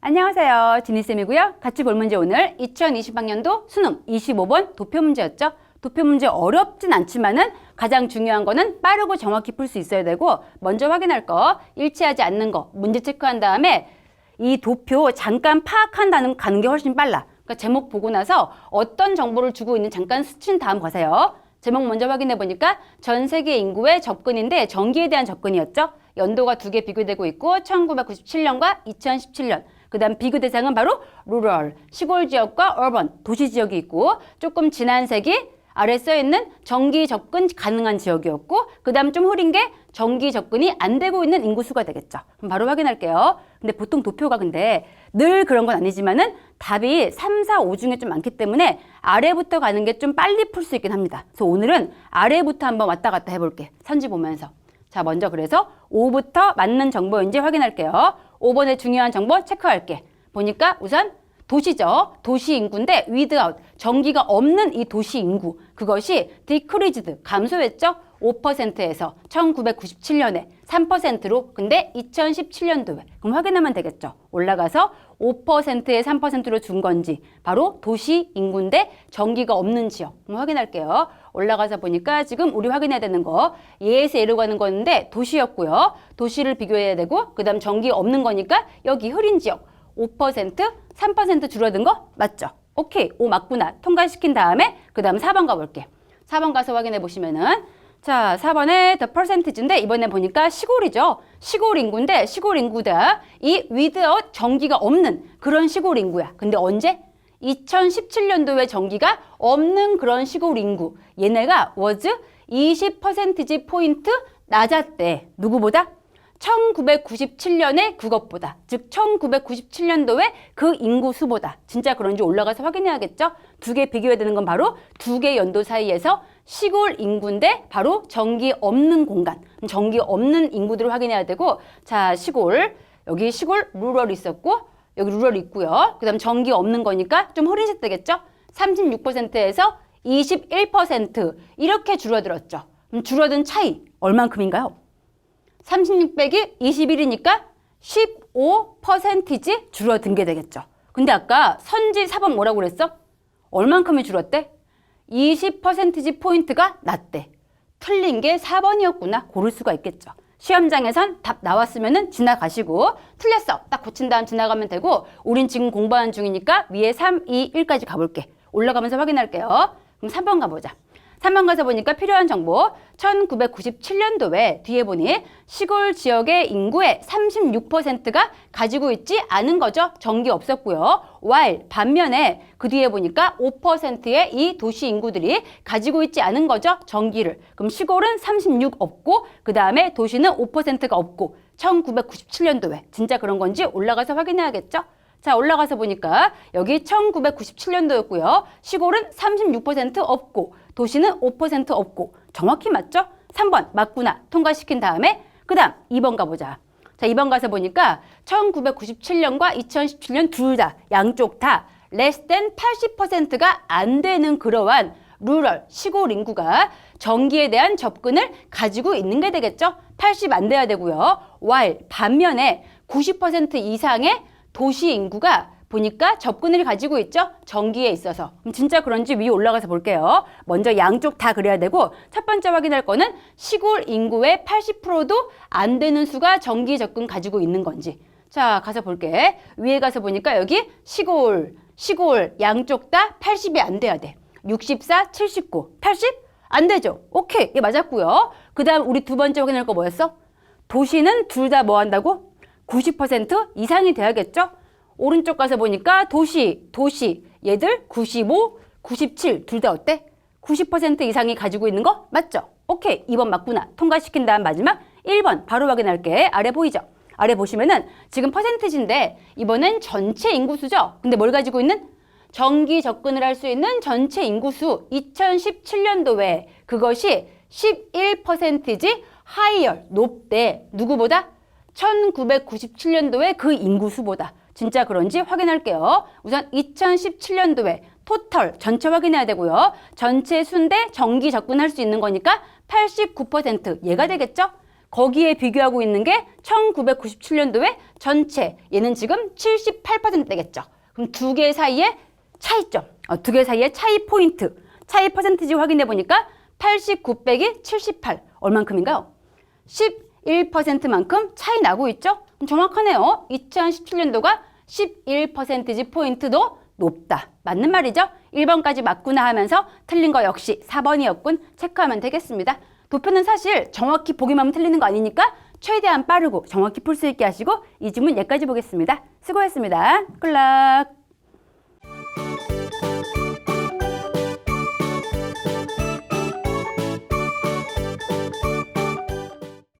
안녕하세요. 지니쌤이고요. 같이 볼 문제 오늘 2020학년도 수능 25번 도표 문제였죠. 도표 문제 어렵진 않지만은 가장 중요한 거는 빠르고 정확히 풀 수 있어야 되고 먼저 확인할 거, 일치하지 않는 거 문제 체크한 다음에 이 도표 잠깐 파악한다는 가는 게 훨씬 빨라. 그러니까 제목 보고 나서 어떤 정보를 주고 있는지 잠깐 스친 다음 가세요. 제목 먼저 확인해 보니까 전 세계 인구의 접근인데 전기에 대한 접근이었죠. 연도가 두 개 비교되고 있고 1997년과 2017년. 그 다음 비교 대상은 바로 루럴, 시골 지역과 어번, 도시 지역이 있고 조금 지난 세기 아래 써있는 전기 접근 가능한 지역이었고 그 다음 좀 흐린 게 전기 접근이 안 되고 있는 인구수가 되겠죠. 그럼 바로 확인할게요. 근데 보통 도표가 근데 늘 그런 건 아니지만은 답이 3, 4, 5 중에 좀 많기 때문에 아래부터 가는 게 좀 빨리 풀 수 있긴 합니다. 그래서 오늘은 아래부터 한번 왔다 갔다 해볼게. 선지 보면서. 자, 먼저 그래서 5부터 맞는 정보인지 확인할게요. 5번의 중요한 정보 체크할게. 보니까 우선 도시죠. 도시 인구인데 without, 전기가 없는 이 도시 인구. 그것이 decreased, 감소했죠. 5%에서 1997년에 3%로 근데 2017년도에 그럼 확인하면 되겠죠. 올라가서 5%에 3%로 준 건지 바로 도시 인구인데 전기가 없는 지역. 그럼 확인할게요. 올라가서 보니까 지금 우리 확인해야 되는 거 예에서 예로 가는 건데 도시였고요. 도시를 비교해야 되고 그 다음 전기 없는 거니까 여기 흐린 지역 5%, 3% 줄어든 거 맞죠? 오케이, 5 맞구나. 통과시킨 다음에 그 다음 4번 가볼게. 4번 가서 확인해 보시면은 자, 4번에 the percentage인데 이번에 보니까 시골이죠. 시골 인구인데 시골 인구다. 이 without 전기가 없는 그런 시골 인구야. 근데 언제? 2017년도에 전기가 없는 그런 시골 인구. 얘네가 was 20% 포인트 낮았대. 누구보다? 1997년에 그것보다, 즉 1997년도에 그 인구수보다. 진짜 그런지 올라가서 확인해야겠죠? 두 개 비교해야 되는 건 바로 두 개 연도 사이에서 시골 인구인데 바로 전기 없는 공간, 전기 없는 인구들을 확인해야 되고 자, 시골, 여기 시골 루럴 있었고 여기 루럴 있고요. 그 다음 전기 없는 거니까 좀 흐린색 되겠죠? 36%에서 21% 이렇게 줄어들었죠. 그럼 줄어든 차이 얼만큼인가요? 36 빼기 21이니까 15% 줄어든 게 되겠죠. 근데 아까 선지 4번 뭐라고 그랬어? 얼만큼이 줄었대? 20% 포인트가 낮대. 틀린 게 4번이었구나. 고를 수가 있겠죠. 시험장에선 답 나왔으면은 지나가시고 틀렸어. 딱 고친 다음 지나가면 되고 우린 지금 공부하는 중이니까 위에 3, 2, 1까지 가볼게. 올라가면서 확인할게요. 그럼 3번 가보자. 3번 가서 보니까 필요한 정보 1997년도에 뒤에 보니 시골 지역의 인구의 36%가 가지고 있지 않은 거죠. 전기 없었고요. while 반면에 그 뒤에 보니까 5%의 이 도시 인구들이 가지고 있지 않은 거죠. 전기를. 그럼 시골은 36 없고 그 다음에 도시는 5%가 없고 1997년도에 진짜 그런 건지 올라가서 확인해야겠죠. 자, 올라가서 보니까 여기 1997년도였고요. 시골은 36% 없고 도시는 5% 없고 정확히 맞죠? 3번 맞구나. 통과시킨 다음에 그 다음 2번 가보자. 자, 2번 가서 보니까 1997년과 2017년 둘 다 양쪽 다 less than 80%가 안 되는 그러한 루럴, 시골 인구가 전기에 대한 접근을 가지고 있는 게 되겠죠? 80 안 돼야 되고요. while 반면에 90% 이상의 도시 인구가 보니까 접근을 가지고 있죠? 전기에 있어서. 그럼 진짜 그런지 위에 올라가서 볼게요. 먼저 양쪽 다 그려야 되고 첫 번째 확인할 거는 시골 인구의 80%도 안 되는 수가 전기 접근 가지고 있는 건지. 자, 가서 볼게. 위에 가서 보니까 여기 시골 양쪽 다 80이 안 돼야 돼. 64, 79, 80? 안 되죠? 오케이, 예, 맞았고요. 그 다음 우리 두 번째 확인할 거 뭐였어? 도시는 둘 다 뭐 한다고? 90% 이상이 돼야겠죠? 오른쪽 가서 보니까 도시 얘들 95, 97 둘 다 어때? 90% 이상이 가지고 있는 거 맞죠? 오케이, 2번 맞구나. 통과시킨 다음 마지막 1번 바로 확인할게. 아래 보이죠? 아래 보시면은 지금 퍼센티지인데 이번엔 전체 인구수죠? 근데 뭘 가지고 있는? 전기 접근을 할 수 있는 전체 인구수 2017년도에 그것이 11%지 higher, 높대. 누구보다? 1997년도에 그 인구수보다. 진짜 그런지 확인할게요. 우선 2017년도에 토탈 전체 확인해야 되고요. 전체 수인데 전기 접근할 수 있는 거니까 89% 얘가 되겠죠? 거기에 비교하고 있는 게 1997년도에 전체, 얘는 지금 78%되겠죠. 그럼 두 개 사이의 차이점, 두 개 사이의 차이 포인트, 차이 퍼센티지 확인해 보니까 89 빼기 78, 얼만큼인가요? 11%만큼 차이 나고 있죠? 그럼 정확하네요. 2017년도가 11%지 포인트도 높다. 맞는 말이죠? 1번까지 맞구나 하면서 틀린 거 역시 4번이었군. 체크하면 되겠습니다. 도표는 사실 정확히 보기만 하면 틀리는 거 아니니까 최대한 빠르고 정확히 풀 수 있게 하시고 이 지문 여기까지 보겠습니다. 수고했습니다. 굿락.